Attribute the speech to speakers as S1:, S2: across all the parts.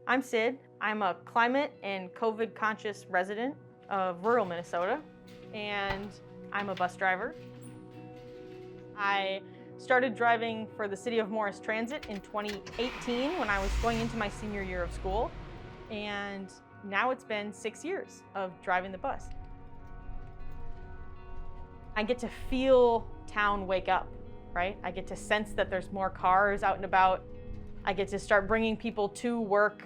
S1: I'm Sid. I'm a climate and COVID conscious resident of rural Minnesota, and I'm a bus driver. I started driving for the City of Morris Transit in 2018 when I was going into my senior year of school, and now it's been 6 years of driving the bus. I get to feel town wake up, right? I get to sense that there's more cars out and about. I get to start bringing people to work,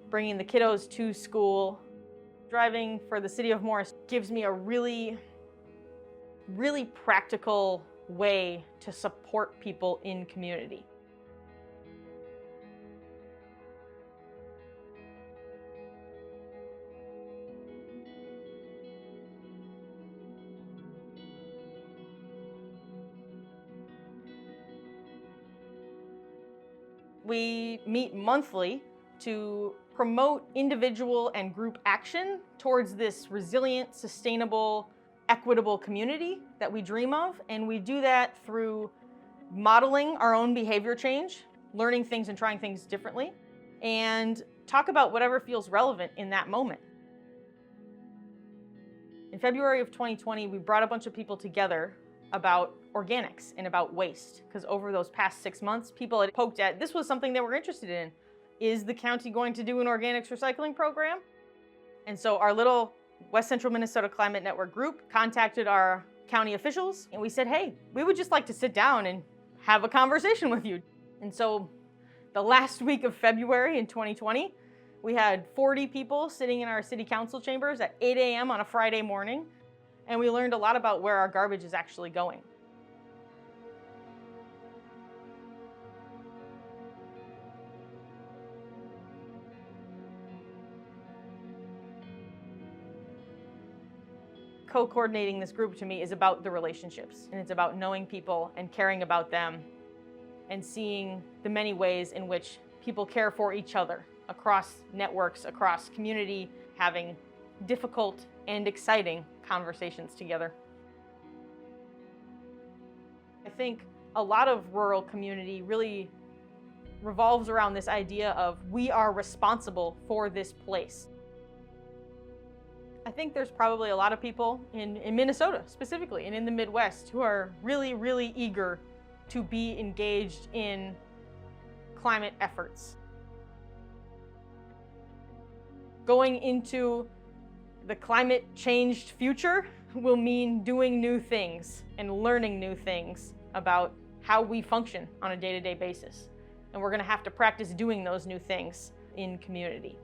S1: bringing the kiddos to school. Driving for the City of Morris gives me a really practical way to support people in community. We meet monthly to promote individual and group action towards this resilient, sustainable, equitable community that we dream of. And we do that through modeling our own behavior change, learning things and trying things differently, and talk about whatever feels relevant in that moment. In February of 2020, we brought a bunch of people together about organics and about waste, because over those past 6 months, people had poked at this was something they were interested in. Is the county going to do an organics recycling program? And so our little West Central Minnesota Climate Network group contacted our county officials, and we said, hey, we would just like to sit down and have a conversation with you. And so the last week of February in 2020, we had 40 people sitting in our city council chambers at 8 a.m. on a Friday morning, and we learned a lot about where our garbage is actually going. Co-coordinating this group to me is about the relationships, and it's about knowing people and caring about them and seeing the many ways in which people care for each other across networks, across community, having difficult and exciting conversations together. I think a lot of rural community really revolves around this idea of we are responsible for this place. I think there's probably a lot of people in Minnesota specifically and in the Midwest who are really eager to be engaged in climate efforts. Going into the climate changed future will mean doing new things and learning new things about how we function on a day-to-day basis. And we're going to have to practice doing those new things in community.